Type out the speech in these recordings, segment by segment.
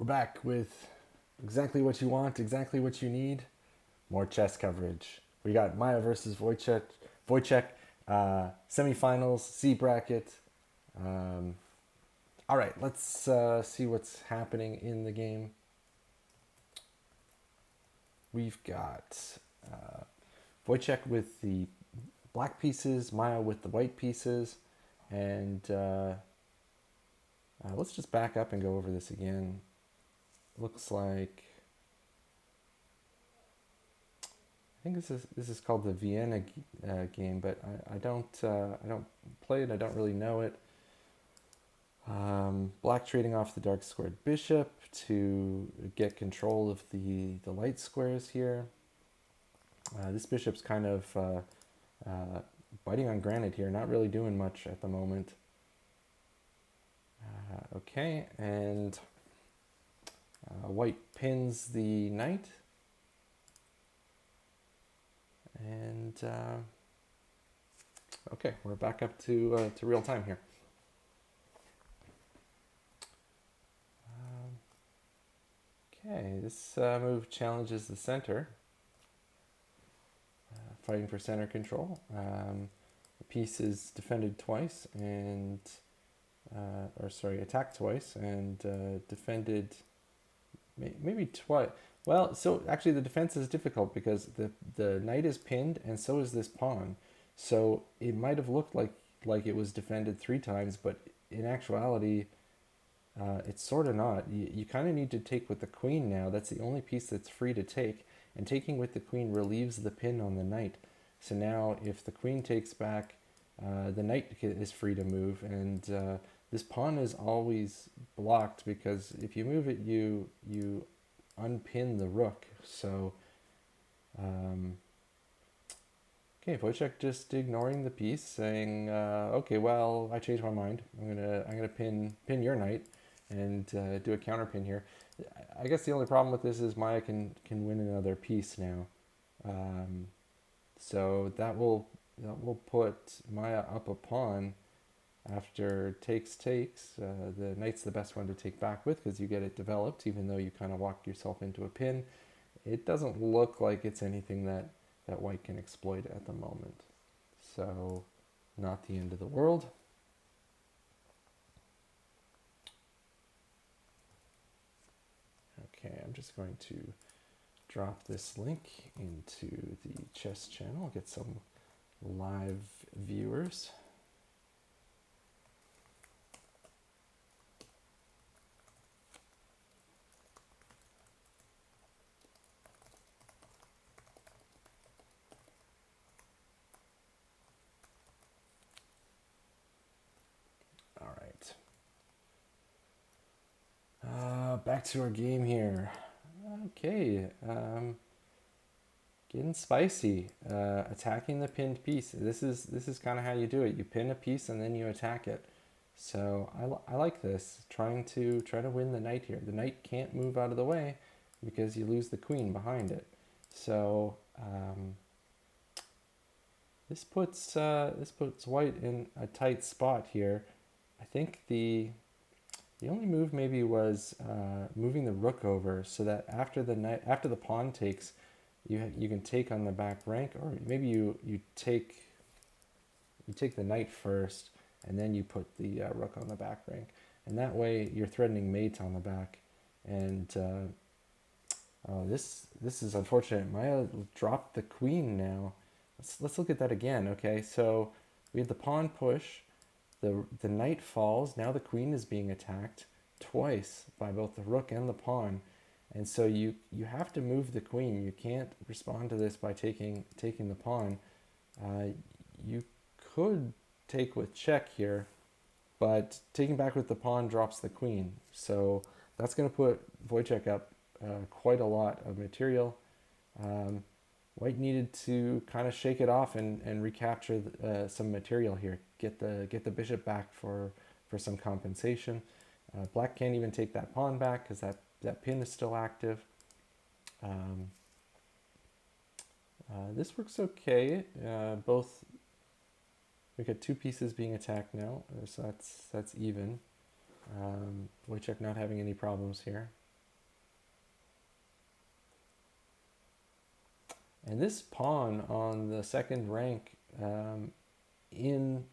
We're back with exactly what you want, exactly what you need. More chess coverage. We got Maya versus Wojciech. Wojciech, semifinals, C bracket. Um, all right, let's see what's happening in the game. We've got Wojciech with the black pieces, Maya with the white pieces, and let's just back up and go over this again. Looks like I think this is called the Vienna game, but I don't play it. I don't really know it. Black trading off the dark squared bishop to get control of the light squares here. This bishop's kind of biting on granite here, not really doing much at the moment. Okay, and white pins the knight. And okay, we're back up to real time here. Okay, this move challenges the center, fighting for center control. The piece is defended twice and, attacked twice and defended maybe twice. Well, so actually the defense is difficult because the knight is pinned and so is this pawn. So it might have looked like it was defended 3 times, but in actuality, it's sort of not. You kind of need to take with the queen now. That's the only piece that's free to take. And taking with the queen relieves the pin on the knight. So now if the queen takes back, the knight is free to move. And this pawn is always blocked because if you move it, you unpin the rook. So, okay, Wojciech just ignoring the piece, saying, "Okay, well, I changed my mind. I'm gonna pin your knight, and do a counter pin here." I guess the only problem with this is Maya can win another piece now, so that will put Maya up a pawn after takes. The knight's the best one to take back with because you get it developed, even though you kind of walked yourself into a pin. It doesn't look like it's anything that white can exploit at the moment. So not the end of the world. Okay, I'm just going to drop this link into the chess channel, get some live viewers. All right. Back to our game here. Okay, getting spicy. Attacking the pinned piece. This is kind of how you do it. You pin a piece and then you attack it. So I like this. Trying to win the knight here. The knight can't move out of the way because you lose the queen behind it. So this puts white in a tight spot here. I think the only move maybe was moving the rook over so that after the pawn takes, you can take on the back rank, or maybe you take the knight first and then you put the rook on the back rank, and that way you're threatening mate on the back. And this is unfortunate. Maya dropped the queen now. Let's look at that again. Okay, so we had the pawn push. The knight falls. Now the queen is being attacked twice by both the rook and the pawn, and so you have to move the queen. You can't respond to this by taking the pawn. You could take with check here, but taking back with the pawn drops the queen. So that's going to put Wojciech up quite a lot of material. White needed to kind of shake it off and recapture some material here. Get the bishop back for some compensation. Black can't even take that pawn back because that pin is still active. This works okay. Both we got 2 pieces being attacked now, so that's even. Wojciech not having any problems here. And this pawn on the second rank in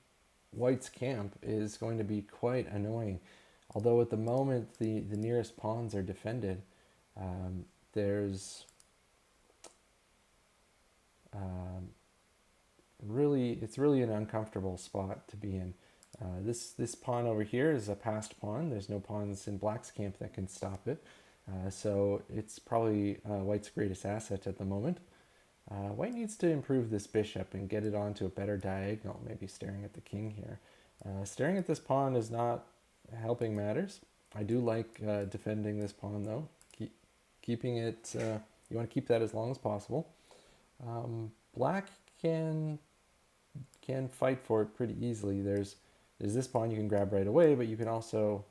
White's camp is going to be quite annoying. Although at the moment the nearest pawns are defended, um, there's um, it's really an uncomfortable spot to be in. This pawn over here is a passed pawn. There's no pawns in Black's camp that can stop it. So it's probably White's greatest asset at the moment. White needs to improve this bishop and get it onto a better diagonal, maybe staring at the king here. Staring at this pawn is not helping matters. I do like defending this pawn though. Keeping it, you want to keep that as long as possible. Black can fight for it pretty easily. There's this pawn you can grab right away, but you can also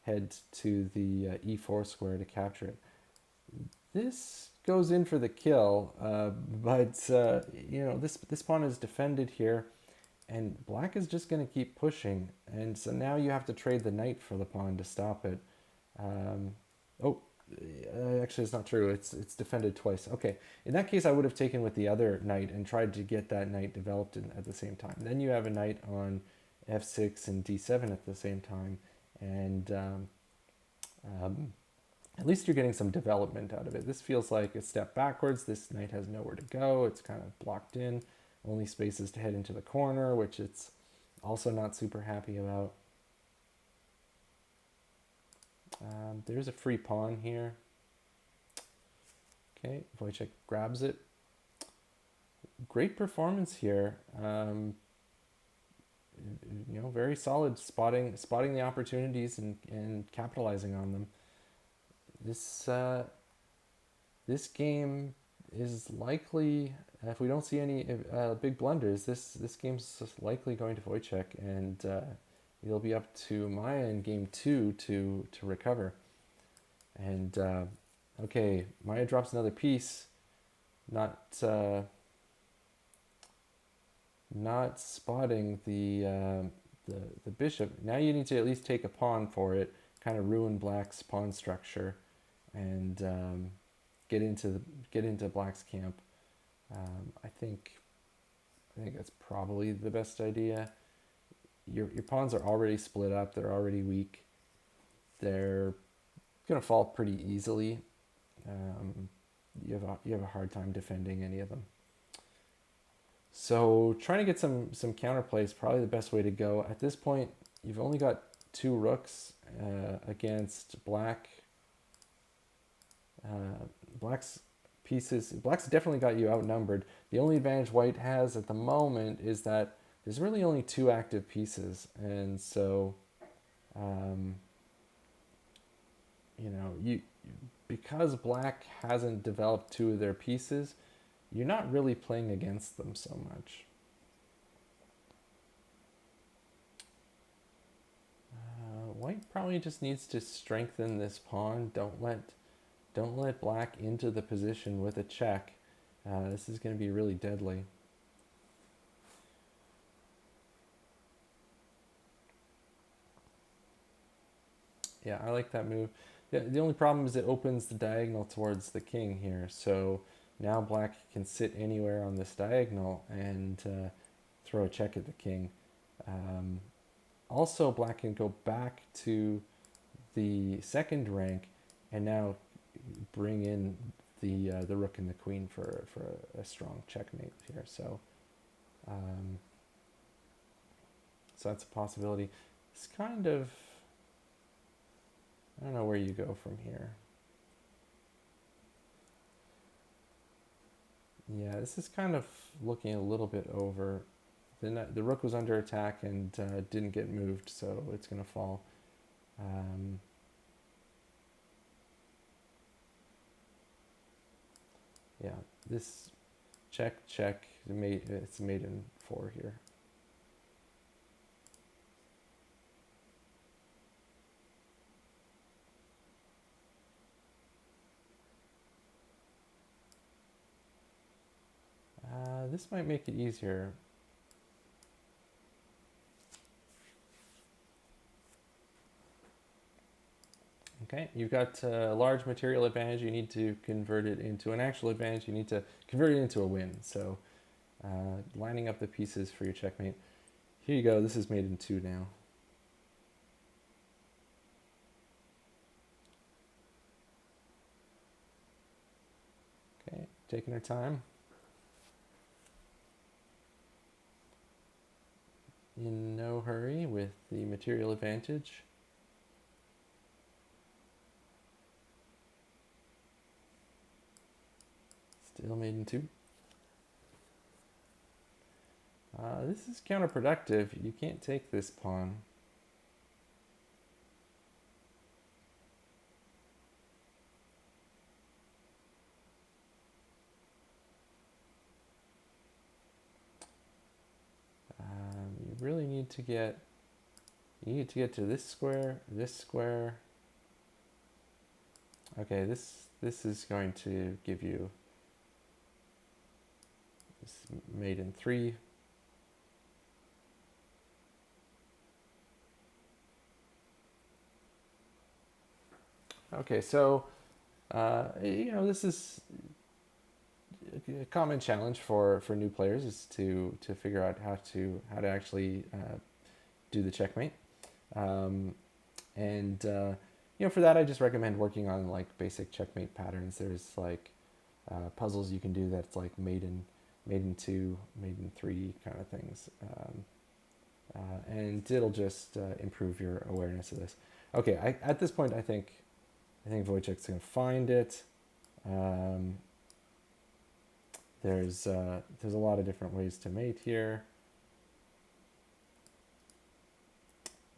head to the e4 square to capture it. This goes in for the kill, but you know, this pawn is defended here, and Black is just going to keep pushing, and so now you have to trade the knight for the pawn to stop it. Oh, actually, it's not true. It's defended twice. Okay, in that case, I would have taken with the other knight and tried to get that knight developed at the same time. Then you have a knight on f6 and d7 at the same time, and at least you're getting some development out of it. This feels like a step backwards. This knight has nowhere to go. It's kind of blocked in. Only spaces to head into the corner, which it's also not super happy about. There's a free pawn here. Okay, Wojciech grabs it. Great performance here. You know, very solid spotting the opportunities and capitalizing on them. This game is likely, if we don't see any big blunders, this game's likely going to Wojciech, and it'll be up to Maya in game 2 to recover. And okay, Maya drops another piece, not spotting the bishop. Now you need to at least take a pawn for it, kind of ruin Black's pawn structure, and get into Black's camp. I think that's probably the best idea. Your pawns are already split up. They're already weak. They're gonna fall pretty easily. You have a hard time defending any of them. So trying to get some counterplay is probably the best way to go. At this point, you've only got 2 rooks against Black. Black's pieces. Black's definitely got you outnumbered. The only advantage White has at the moment is that there's really only 2 active pieces, and so you know, because Black hasn't developed 2 of their pieces, you're not really playing against them so much. White probably just needs to strengthen this pawn. Don't let Black into the position with a check. This is going to be really deadly. Yeah, I like that move. The only problem is it opens the diagonal towards the king here. So now Black can sit anywhere on this diagonal and throw a check at the king. Also, Black can go back to the second rank and now bring in the rook and the queen for a strong checkmate here. So so that's a possibility. It's kind of, I don't know where you go from here. Yeah, this is kind of looking a little bit over. The rook was under attack and didn't get moved, so it's going to fall. Yeah, this check, it's made in 4 here. This might make it easier. Okay, you've got a large material advantage. You need to convert it into an actual advantage. You need to convert it into a win. So lining up the pieces for your checkmate. Here you go. This is made in 2 now. Okay, taking our time. In no hurry with the material advantage. Still made in 2. This is counterproductive. You can't take this pawn. You really need to get. You need to get to this square, this square. Okay, this is going to give you this made in 3. Okay, so this is a common challenge for new players is to figure out how to actually do the checkmate, and for that I just recommend working on like basic checkmate patterns. There's like puzzles you can do that's like made in 2, made in 3 kind of things, and it'll just improve your awareness of this. Okay, at this point I think Wojciech's gonna find it. There's a lot of different ways to mate here,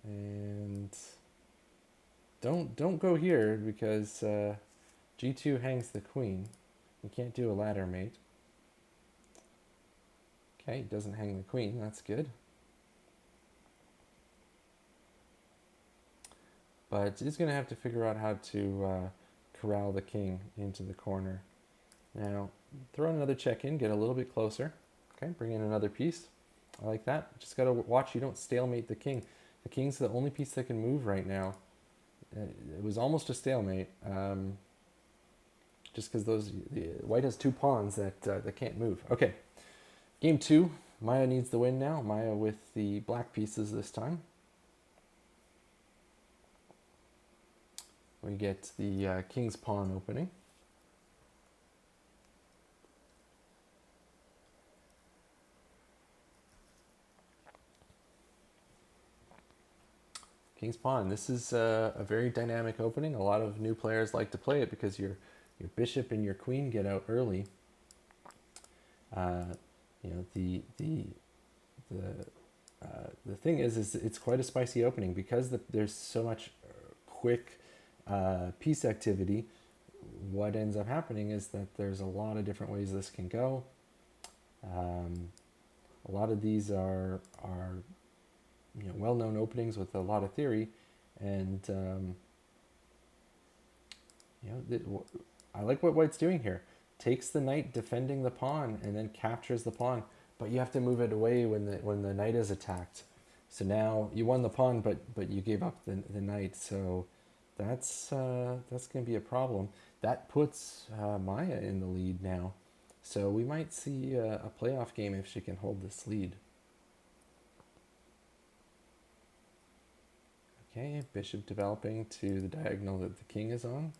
and don't go here because G2 hangs the queen. You can't do a ladder mate. Okay, he doesn't hang the queen. That's good. But he's going to have to figure out how to corral the king into the corner. Now, throw another check in, get a little bit closer. Okay, bring in another piece. I like that. Just got to watch you don't stalemate the king. The king's the only piece that can move right now. It was almost a stalemate, just because white has 2 pawns that can't move. Okay, game 2. Maya needs the win now. Maya with the black pieces this time. We get the king's pawn opening. King's pawn. This is a very dynamic opening. A lot of new players like to play it because your bishop and your queen get out early. The thing is it's quite a spicy opening because there's so much quick piece activity. What ends up happening is that there's a lot of different ways this can go. A lot of these are well-known openings with a lot of theory, and I like what white's doing here. Takes the knight defending the pawn and then captures the pawn, but you have to move it away when the knight is attacked. So now you won the pawn, but you gave up the knight. So that's going to be a problem. That puts Maya in the lead now. So we might see a playoff game if she can hold this lead. Okay, bishop developing to the diagonal that the king is on.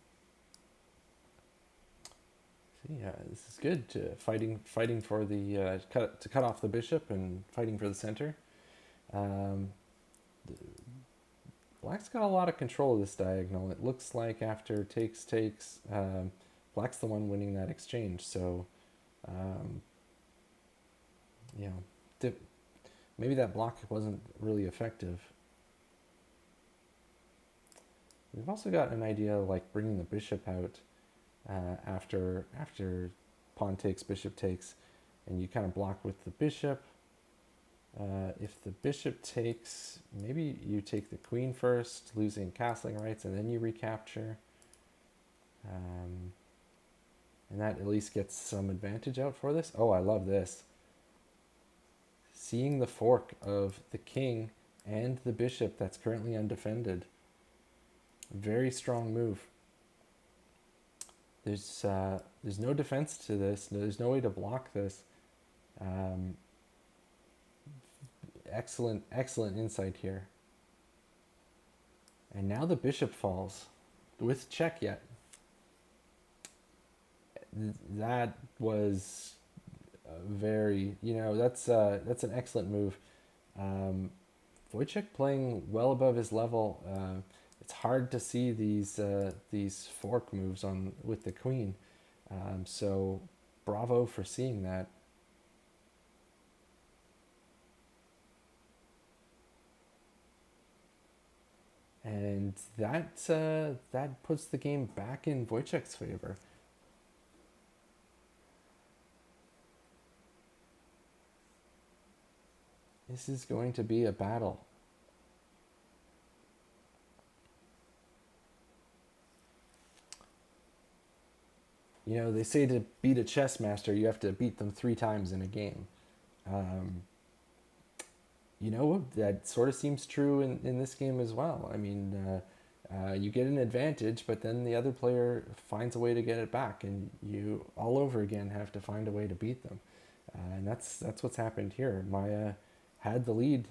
See, this is good. Fighting for the cut off the bishop and fighting for the center. Black's got a lot of control of this diagonal. It looks like after takes, Black's the one winning that exchange. So, maybe that block wasn't really effective. We've also got an idea of like bringing the bishop out after pawn takes, bishop takes, and you kind of block with the bishop. If the bishop takes, maybe you take the queen first, losing castling rights, and then you recapture. And that at least gets some advantage out for this. Oh, I love this. Seeing the fork of the king and the bishop that's currently undefended. Very strong move. There's no defense to this. There's no way to block this. Um, excellent insight here. And now the bishop falls with check yet. That was very, that's an excellent move. Um, Wojciech playing well above his level. It's hard to see these fork moves on with the queen. So bravo for seeing that. And that puts the game back in Wojciech's favor. This is going to be a battle. They say to beat a chess master, you have to beat them 3 times in a game. Um, that sort of seems true in this game as well. I mean, you get an advantage, but then the other player finds a way to get it back, and you all over again have to find a way to beat them. And that's what's happened here. Maya had the lead,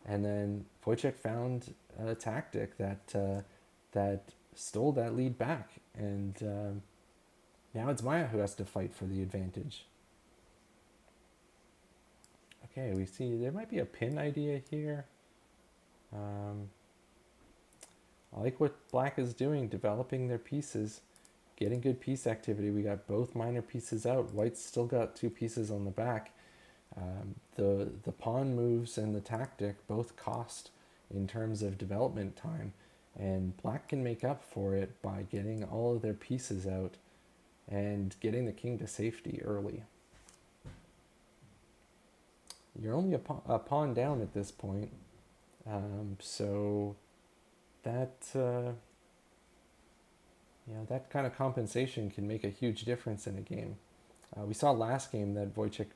and then Wojciech found a tactic that stole that lead back, and now it's Maya who has to fight for the advantage. Okay, we see there might be a pin idea here. I like what Black is doing, developing their pieces, getting good piece activity. We got both minor pieces out. White's still got 2 pieces on the back. The pawn moves and the tactic both cost in terms of development time, and Black can make up for it by getting all of their pieces out and getting the king to safety early. You're only a pawn down at this point, so that that kind of compensation can make a huge difference in a game. We saw last game that Wojciech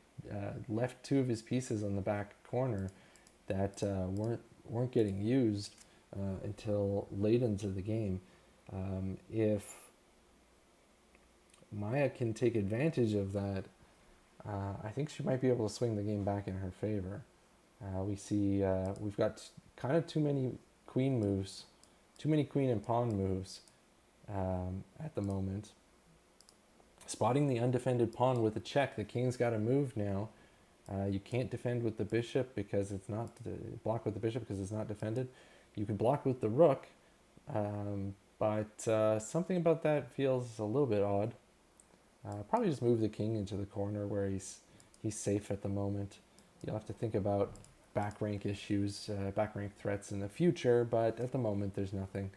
left 2 of his pieces on the back corner that weren't getting used until late into the game. If Maya can take advantage of that, I think she might be able to swing the game back in her favor. We see we've got kind of too many queen moves, too many queen and pawn moves at the moment. Spotting the undefended pawn with a check. The king's got to move now. You can't defend with the bishop because it's not block with the bishop because it's not defended. You can block with the rook, but something about that feels a little bit odd. Probably just move the king into the corner where he's safe at the moment. You'll have to think about back rank issues, back rank threats in the future, but at the moment there's nothing.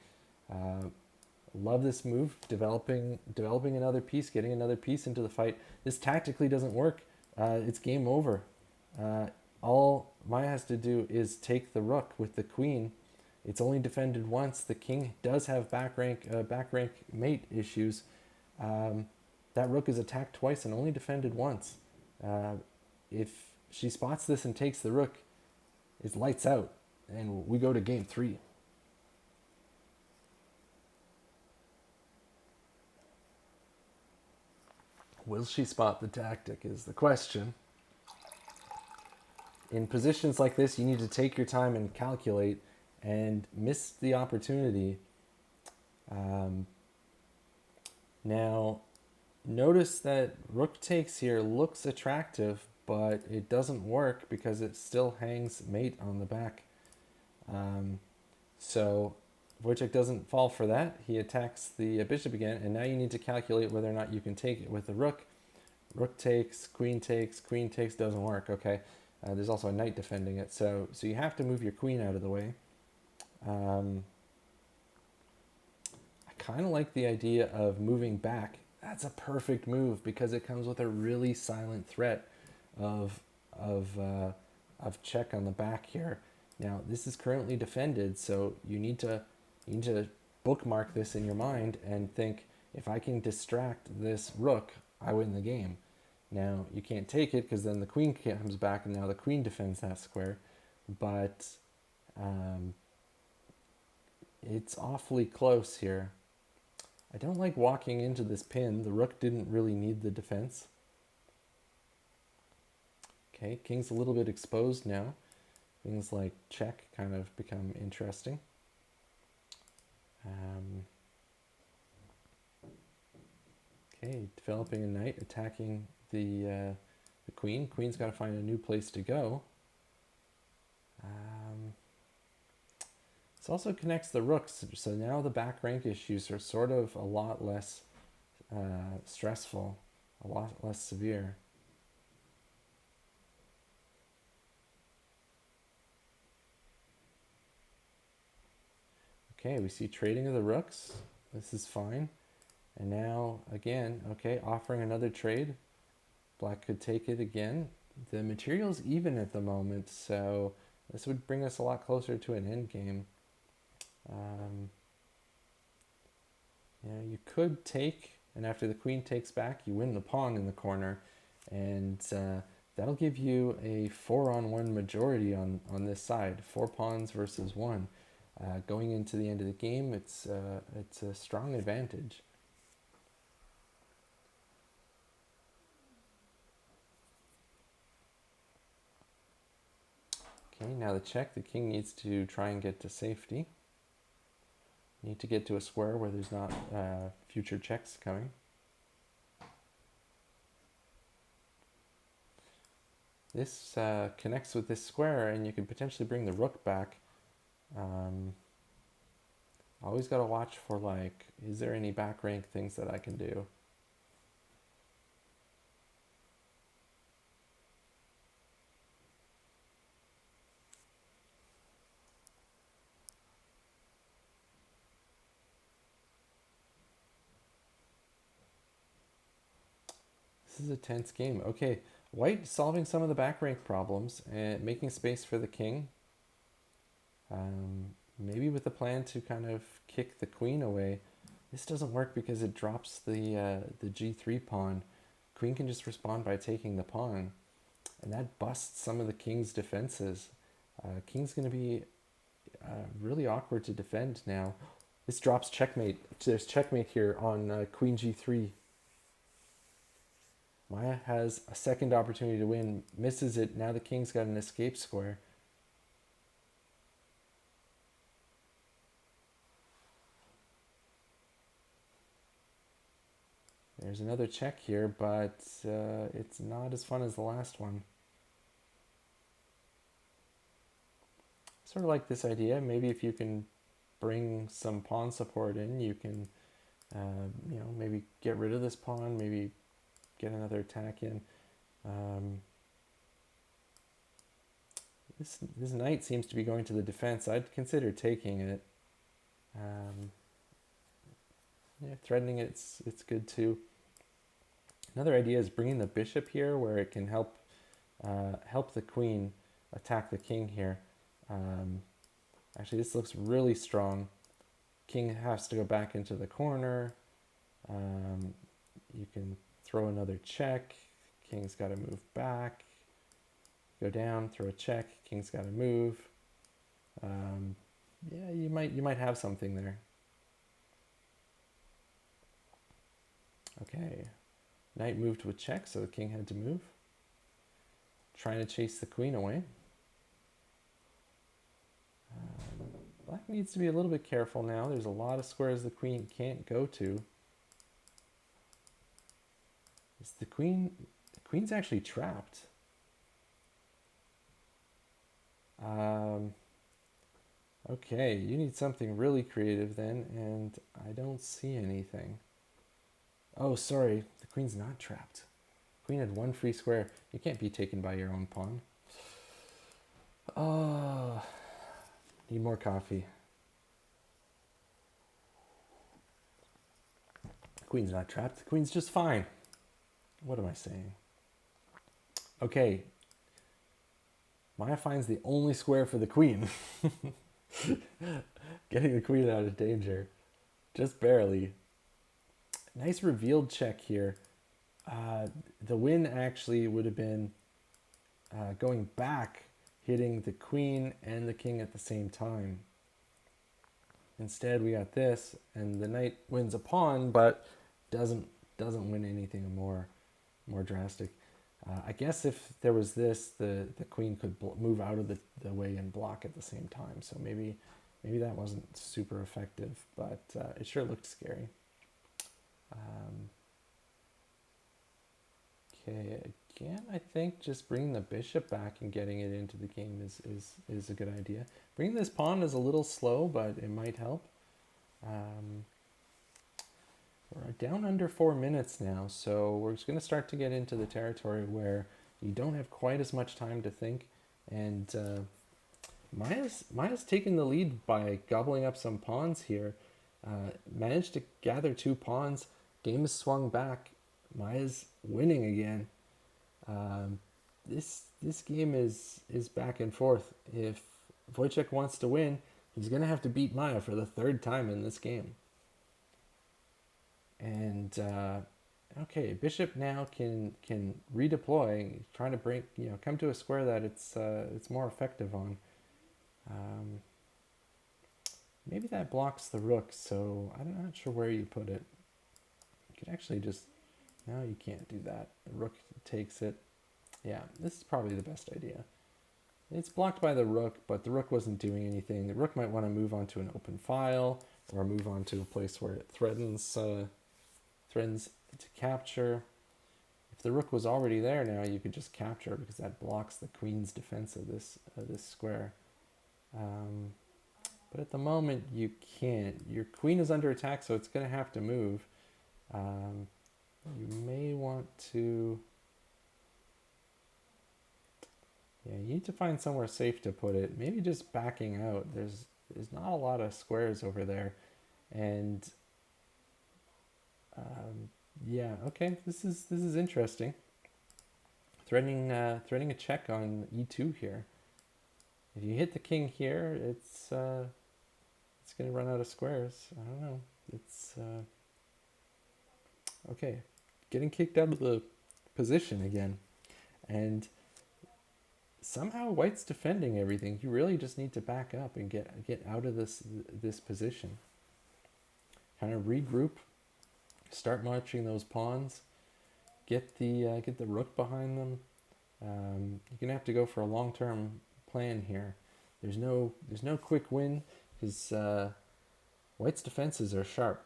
Love this move, developing another piece, getting another piece into the fight. This tactically doesn't work. It's game over. All Maya has to do is take the rook with the queen. It's only defended once. The king does have back rank mate issues. That rook is attacked twice and only defended once. If she spots this and takes the rook, it's lights out, and we go to game 3. Will she spot the tactic is the question. In positions like this, you need to take your time and calculate, and miss the opportunity. Now, notice that rook takes here looks attractive, but it doesn't work because it still hangs mate on the back. So Wojciech doesn't fall for that. He attacks the bishop again, and now you need to calculate whether or not you can take it with the rook. Rook takes, queen takes, doesn't work. Okay, there's also a knight defending it, so you have to move your queen out of the way. I kind of like the idea of moving back. That's a perfect move because it comes with a really silent threat of check on the back here. Now this is currently defended, so you need to bookmark this in your mind and think, if I can distract this rook, I win the game. Now you can't take it because then the queen comes back and now the queen defends that square, but It's awfully close here. I don't like walking into this pin. The rook didn't really need the defense. Okay, king's a little bit exposed now. Things like check kind of become interesting. Okay, developing a knight, attacking the queen. Queen's got to find a new place to go. This also connects the rooks, so now the back rank issues are sort of a lot less stressful, a lot less severe. Okay, we see trading of the rooks. This is fine. And now, again, okay, offering another trade. Black could take it again. The material's even at the moment, so this would bring us a lot closer to an end game. Yeah, you could take, and after the queen takes back, you win the pawn in the corner, and that'll give you a 4-on-1 majority on this side. 4 pawns versus 1. Going into the end of the game, it's a strong advantage. Okay, now the check. The king needs to try and get to safety. Need to get to a square where there's not future checks coming. This connects with this square, and you could potentially bring the rook back. Always got to watch for, like, is there any back rank things that I can do? This is a tense game. Okay, white solving some of the back rank problems and making space for the king. Maybe with the plan to kind of kick the queen away. This doesn't work because it drops the g3 pawn. Queen can just respond by taking the pawn. And that busts some of the king's defenses. King's going to be really awkward to defend now. This drops checkmate. There's checkmate here on queen g3. Maya has a second opportunity to win, misses it. Now the king's got an escape square. There's another check here, but it's not as fun as the last one. Sort of like this idea. Maybe if you can bring some pawn support in, you can, maybe get rid of this pawn, maybe get another attack in. This knight seems to be going to the defense. I'd consider taking it. Yeah, threatening it's good too. Another idea is bringing the bishop here, where it can help the queen attack the king here. Actually, this looks really strong. King has to go back into the corner. You can throw another check. King's got to move back. Go down, throw a check. King's got to move. Yeah, you might have something there. Okay, knight moved to a check, so the king had to move. Trying to chase the queen away. Black needs to be a little bit careful now. There's a lot of squares the queen can't go to. Is the queen's actually trapped. Okay, you need something really creative then, and I don't see anything. Oh, sorry, the queen's not trapped. Queen had one free square. You can't be taken by your own pawn. Oh, need more coffee. The queen's not trapped. The queen's just fine. What am I saying? Okay. Maya finds the only square for the queen. Getting the queen out of danger. Just barely. Nice revealed check here. The win actually would have been going back, hitting the queen and the king at the same time. Instead, we got this, and the knight wins a pawn, but doesn't win anything more drastic. I guess if there was this, the queen could move out of the way and block at the same time. So maybe that wasn't super effective, but it sure looked scary. Okay, again, I think just bringing the bishop back and getting it into the game is a good idea. Bringing this pawn is a little slow, but it might help. We're down under 4 minutes now, so we're just going to start to get into the territory where you don't have quite as much time to think. And Maya's taken the lead by gobbling up some pawns here. Managed to gather 2 pawns. Game is swung back. Maya's winning again. This game is back and forth. If Wojciech wants to win, he's going to have to beat Maya for the 3rd time in this game. And okay, bishop now can redeploy, trying to come to a square that it's more effective on. Maybe that blocks the rook, so I'm not sure where you put it. You could actually just, no, you can't do that. The rook takes it. Yeah, this is probably the best idea. It's blocked by the rook, but the rook wasn't doing anything. The rook might want to move on to an open file or move on to a place where it threatens to capture. If the rook was already there now, you could just capture because that blocks the queen's defense of this square. But at the moment, you can't. Your queen is under attack, so it's going to have to move. You may want to... Yeah, you need to find somewhere safe to put it. Maybe just backing out. There's not a lot of squares over there. And... yeah, okay, this is interesting. Threatening a check on e2 here. If you hit the king here, it's going to run out of squares. I don't know. It's okay. Getting kicked out of the position again, and somehow White's defending everything. You really just need to back up and get out of this position. Kind of regroup. Start marching those pawns. Get the rook behind them. You're gonna have to go for a long-term plan here. There's no quick win because White's defenses are sharp.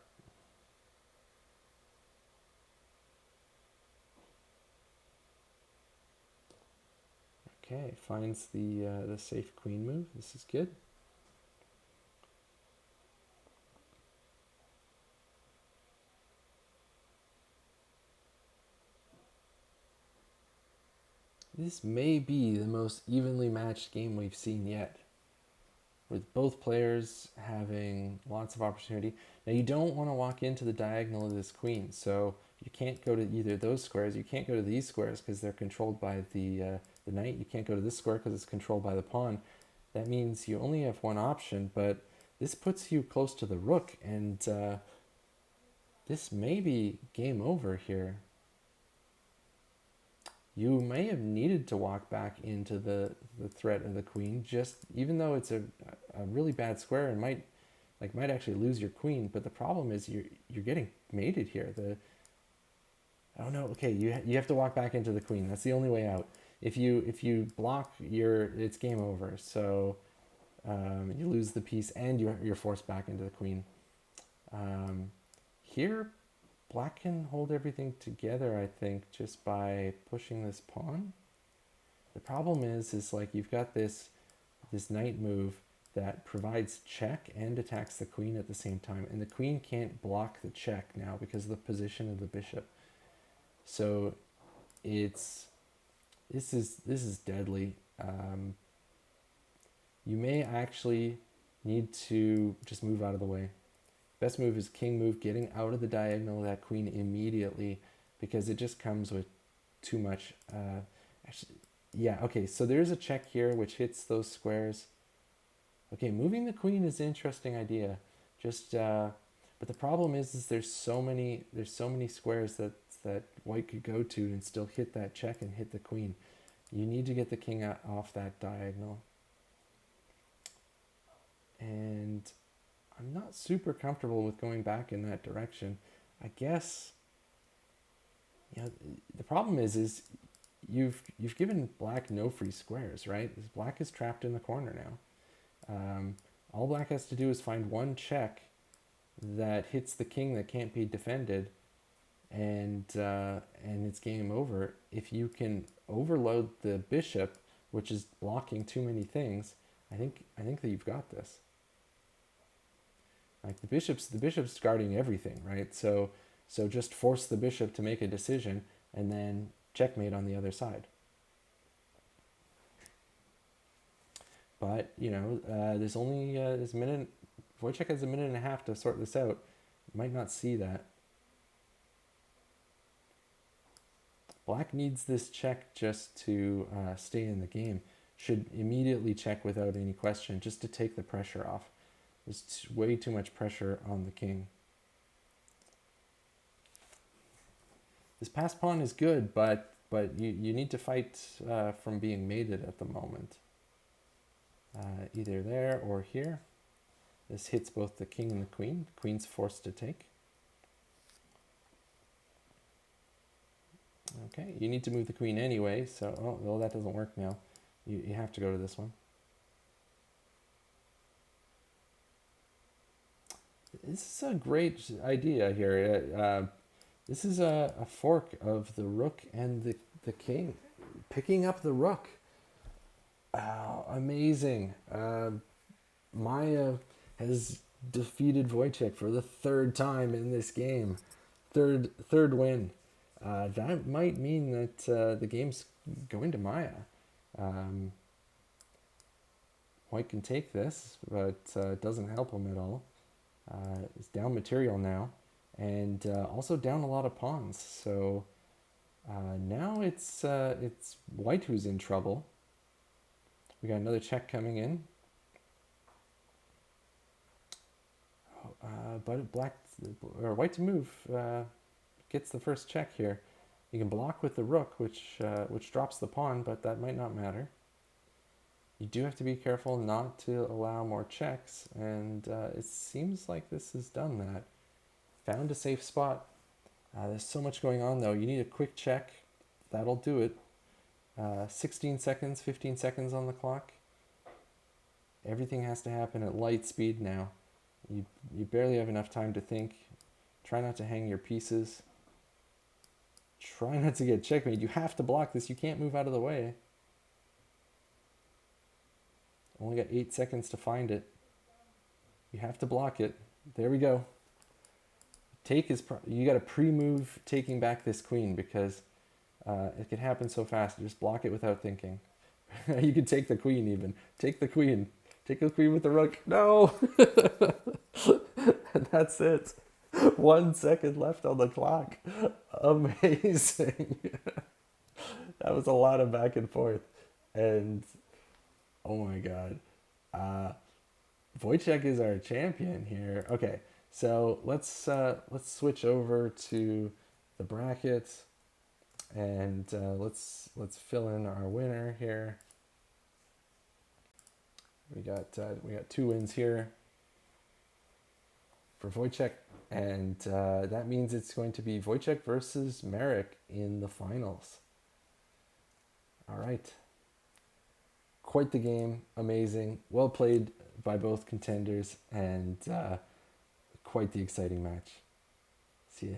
Okay, finds the safe queen move. This is good. This may be the most evenly matched game we've seen yet, with both players having lots of opportunity. Now you don't want to walk into the diagonal of this queen, so you can't go to either of those squares. You can't go to these squares because they're controlled by the knight. You can't go to this square because it's controlled by the pawn. That means you only have one option, but this puts you close to the rook, and this may be game over here. You may have needed to walk back into the threat of the queen, just even though it's a really bad square and might actually lose your queen. But the problem is you're getting mated here. Oh no, okay, you have to walk back into the queen. That's the only way out. If you block, it's game over. So you lose the piece and you're forced back into the queen. Here, Black can hold everything together, I think, just by pushing this pawn. The problem is like you've got this knight move that provides check and attacks the queen at the same time, and the queen can't block the check now because of the position of the bishop. So this is deadly. You may actually need to just move out of the way. Best move is king move, getting out of the diagonal of that queen immediately because it just comes with too much. Actually, yeah, okay, so there's a check here which hits those squares. Okay, moving the queen is an interesting idea. Just, but the problem is there's so many squares that White could go to and still hit that check and hit the queen. You need to get the king off that diagonal. And I'm not super comfortable with going back in that direction. I guess, the problem is you've given black no free squares, right? Black is trapped in the corner now. All black has to do is find one check that hits the king that can't be defended, and it's game over. If you can overload the bishop, which is blocking too many things, I think that you've got this. Like the bishop's guarding everything, right? So just force the bishop to make a decision, and then checkmate on the other side. But there's only this minute. Wojciech has a minute and a half to sort this out. Might not see that. Black needs this check just to stay in the game. Should immediately check without any question, just to take the pressure off. There's way too much pressure on the king. This passed pawn is good, but you need to fight from being mated at the moment. Either there or here. This hits both the king and the queen. The queen's forced to take. Okay, you need to move the queen anyway, so, oh, well, that doesn't work now. You have to go to this one. This is a great idea here. This is a fork of the rook and the king. Picking up the rook. Oh, amazing. Maya has defeated Wojciech for the third time in this game. Third win. That might mean that the game's going to Maya. White can take this, but it doesn't help him at all. It's down material now, and also down a lot of pawns. So now it's White who's in trouble. We got another check coming in. But White to move gets the first check here. You can block with the rook, which drops the pawn, but that might not matter. You do have to be careful not to allow more checks, and it seems like this has done that. Found a safe spot. There's so much going on, though. You need a quick check. That'll do it. 16 seconds, 15 seconds on the clock. Everything has to happen at light speed now. You barely have enough time to think. Try not to hang your pieces. Try not to get checkmate. You have to block this. You can't move out of the way. Only got 8 seconds to find it. You have to block it. There we go. Take is you got to pre-move taking back this queen, because it could happen so fast. Just block it without thinking. You could take the queen even. Take the queen. Take the queen with the rook. No! And that's it. 1 second left on the clock. Amazing. That was a lot of back and forth. And oh my god. Wojciech is our champion here. Okay, so let's switch over to the bracket, and let's fill in our winner here. We got 2 wins here for Wojciech, and that means it's going to be Wojciech versus Marek in the finals. All right. Quite the game, amazing, well played by both contenders, and quite the exciting match. See ya.